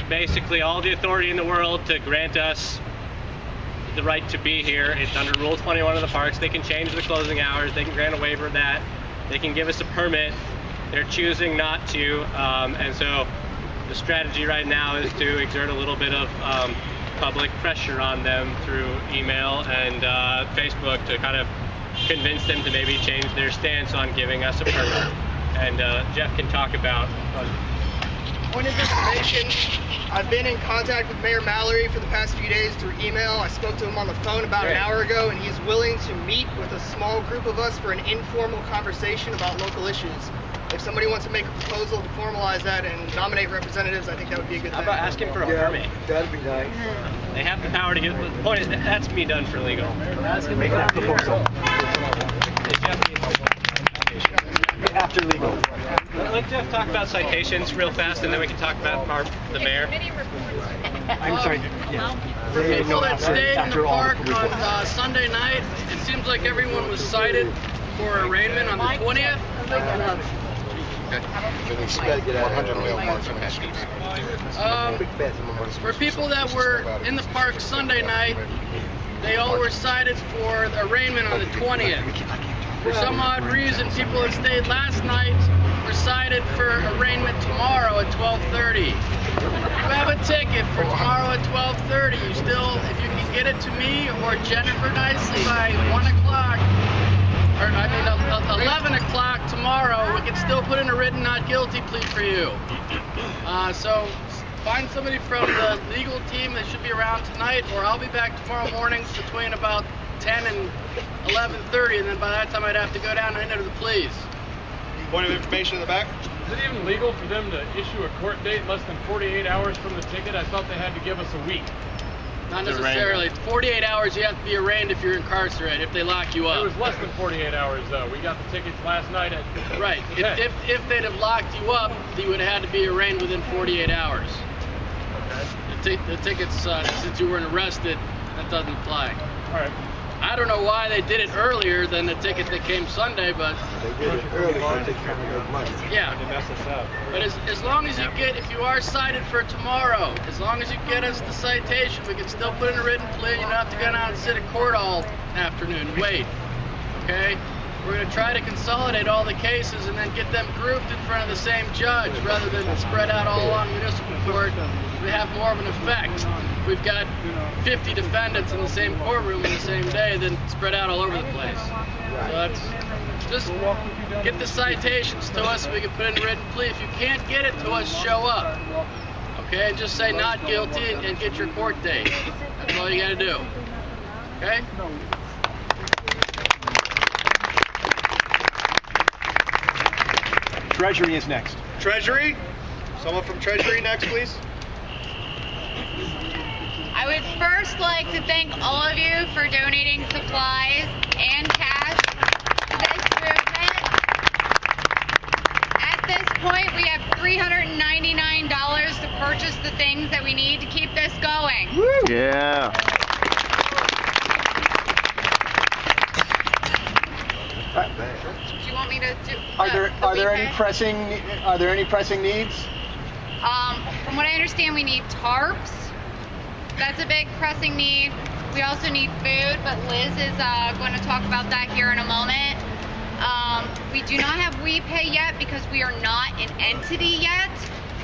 basically all the authority in the world to grant us the right to be here. It's under Rule 21 of the parks. They can change the closing hours. They can grant a waiver of that. They can give us a permit. They're choosing not to, and so the strategy right now is to exert a little bit of public pressure on them through email and Facebook to kind of convince them to maybe change their stance on giving us a permit. And Jeff can talk about. Point of information, I've been in contact with Mayor Mallory for the past few days through email. I spoke to him on the phone about an hour ago, and he's willing to meet with a small group of us for an informal conversation about local issues. If somebody wants to make a proposal to formalize that and nominate representatives, I think that would be a good thing. How about asking for a permit? That'd be nice. They have the power to get. The point is that has to be done for legal. Make that proposal. After legal. Let Jeff talk about citations real fast, and then we can talk about the mayor. I'm sorry. Yeah. People that stayed in the park on Sunday night, it seems like everyone was cited for arraignment on the 20th. For people that were in the park Sunday night, they all were cited for arraignment on the 20th. For some odd reason, people that stayed last night were cited for arraignment tomorrow at 12:30. If you have a ticket for tomorrow at 12:30, you still, if you can get it to me or Jennifer Nicely by 1 o'clock, or 11 o'clock tomorrow, we can still put in a written not guilty plea for you. So find somebody from the legal team that should be around tonight, or I'll be back tomorrow morning between about 10 and 11:30, and then by that time I'd have to go down and enter the pleas. Point of information in the back. Is it even legal for them to issue a court date less than 48 hours from the ticket? I thought they had to give us a week. Not necessarily. 48 hours you have to be arraigned if you're incarcerated, if they lock you up. It was less than 48 hours though. We got the tickets last night at... Right. If they'd have locked you up, you would have had to be arraigned within 48 hours. Okay. The tickets, since you weren't arrested, that doesn't apply. All right. I don't know why they did it earlier than the ticket that came Sunday, but... They did it early because they trying to make money. Yeah. To mess us up. But as long as you get, if you are cited for tomorrow, as long as you get us the citation, we can still put in a written plea. You don't have to go down and sit in court all afternoon. Wait. Okay? We're going to try to consolidate all the cases and then get them grouped in front of the same judge rather than spread out all along municipal court. We have more of an effect. If we've got 50 defendants in the same courtroom in the same day, then spread out all over the place. So that's just get the citations to us so we can put in a written plea. If you can't get it to us, show up. Okay, and just say not guilty and get your court date. That's all you got to do. Okay? Treasury is next. Treasury? Someone from Treasury next, please. I would first like to thank all of you for donating supplies and cash to this movement. At this point, we have $399 to purchase the things that we need to keep this going. Yeah. Do you want me to do? Are there any pressing needs? From what I understand, we need tarps. That's a big pressing need. We also need food, but Liz is going to talk about that here in a moment. We do not have WePay yet because we are not an entity yet.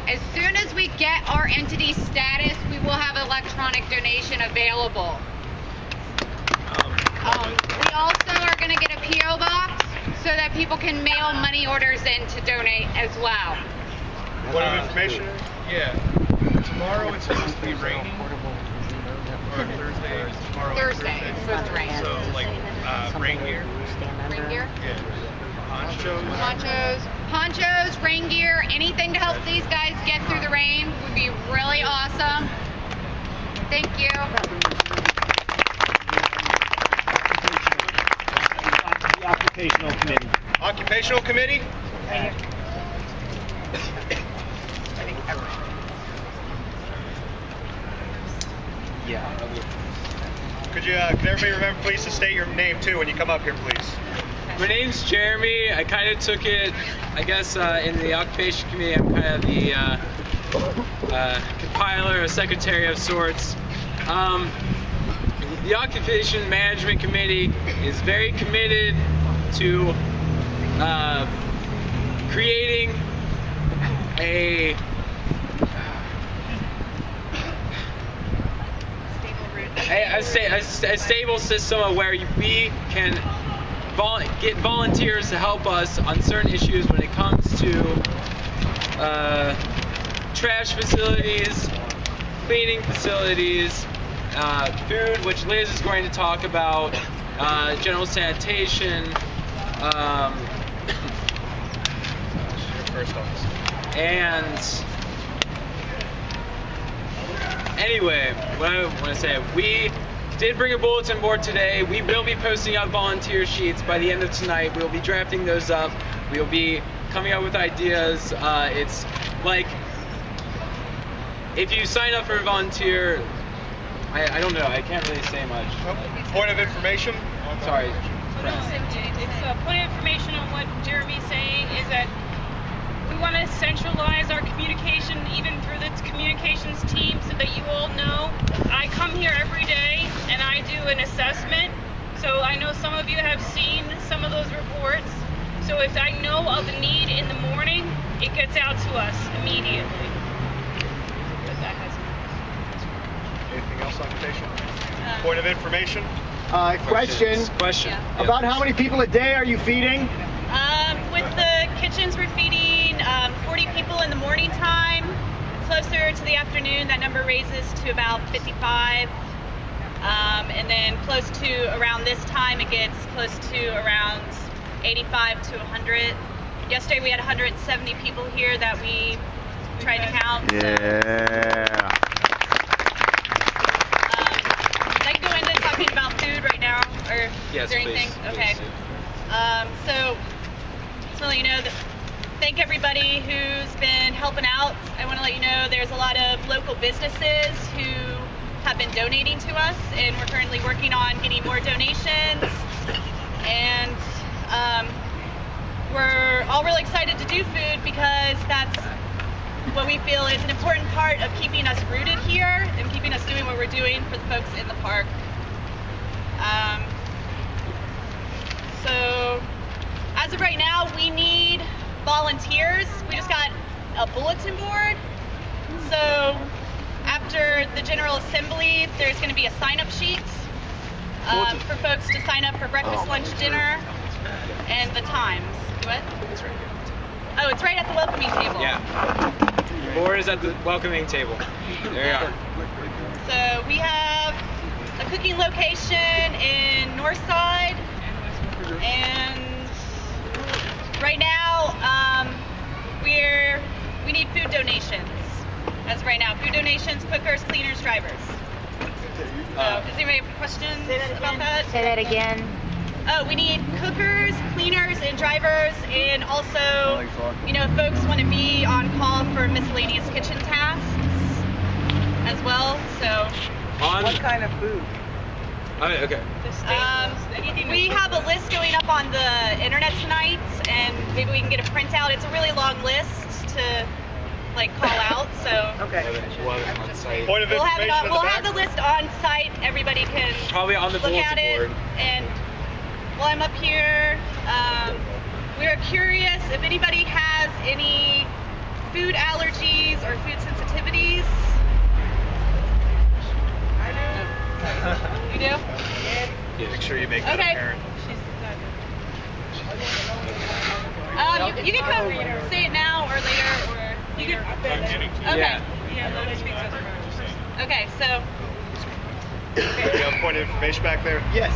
As soon as we get our entity status, we will have electronic donation available. We also are going to get a P.O. box so that people can mail money orders in to donate as well. Point of information? Yeah. Tomorrow it's supposed to be raining. Or Thursday. Tomorrow Thursday. It's supposed to rain. So like rain gear. Rain gear? Yeah. Ponchos, rain gear, anything to help these guys get through the rain would be really awesome. Thank you. The Occupational Committee. Occupational Committee? Yeah. Could everybody remember please to state your name too when you come up here, please? My name's Jeremy. I kind of took it, I guess, in the Occupation Committee, I'm kind of the compiler, a secretary of sorts. The Occupation Management Committee is very committed to creating a stable system where we can get volunteers to help us on certain issues when it comes to trash facilities, cleaning facilities, food, which Liz is going to talk about, general sanitation, and anyway, what I want to say, we did bring a bulletin board today. We will be posting out volunteer sheets by the end of tonight. We'll be drafting those up. We'll be coming up with ideas. It's like, if you sign up for a volunteer, I don't know, I can't really say much. Point of information? Sorry. It's a point of information on what Jeremy's saying is that we want to centralize our communication even through the communications team so that you all know. I come here every day and I do an assessment. So I know some of you have seen some of those reports. So if I know of a need in the morning, it gets out to us immediately. But that has Anything else, Occupation? Point of information? Question. About how many people a day are you feeding? With the kitchens, we're feeding 40 people in the morning time. Closer to the afternoon, that number raises to about 55. And then close to around this time, it gets close to around 85 to 100. Yesterday, we had 170 people here that we tried to count. Yeah. I can go into talking about food right now, or Yes, is there anything? please, Okay. please. So, just want to let you know that thank everybody who's been helping out. I want to let you know there's a lot of local businesses who have been donating to us, and we're currently working on getting more donations. And we're all really excited to do food because that's what we feel is an important part of keeping us rooted here and keeping us doing what we're doing for the folks in the park. So as of right now, we need volunteers. We just got a bulletin board. So after the General Assembly, there's going to be a sign-up sheet for folks to sign up for breakfast, lunch, dinner, and the times. What? Oh, it's right at the welcoming table. Yeah. The board is at the welcoming table. There you are. So we have a cooking location in Northside, and right now we need food donations. As of right now, food donations, cookers, cleaners, drivers. Does anybody have questions about that? Say that again. Oh, we need cookers, cleaners, and drivers, and also, if folks want to be on call for miscellaneous kitchen tasks as well. So. What kind of food? Okay. We have a list going up on the internet tonight, and maybe we can get a printout. It's a really long list to call out. So. Okay. Point of We'll have information. we'll have the list on site. Everybody can Probably on the look at bulletin it. board. And while I'm up here, we are curious if anybody has any food allergies or food sensitivities. You do? Yeah. Make sure you make that Okay. apparent. You can come say it now or later, or you can. Okay. Yeah. Okay. So. Do you have a point of information back there? Yes.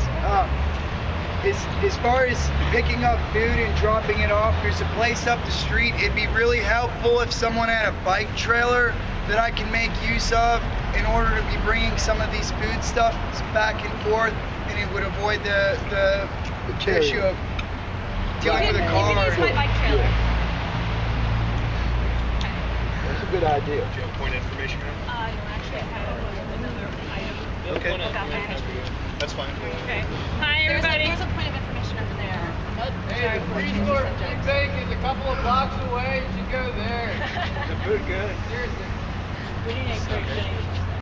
As far as picking up food and dropping it off, there's a place up the street. It'd be really helpful if someone had a bike trailer that I can make use of in order to be bringing some of these food stuff back and forth, and it would avoid the issue of dealing with a car. You can use my bike trailer. That's a good idea. Do you have a point of information, ma'am? No, actually, I have another item Okay. about management. That's fine. Okay. Hi, everybody. There's a point of information over there. Hey, the free store food bank is a couple of blocks away. You should go there. The food good. Seriously. We need a quick finish.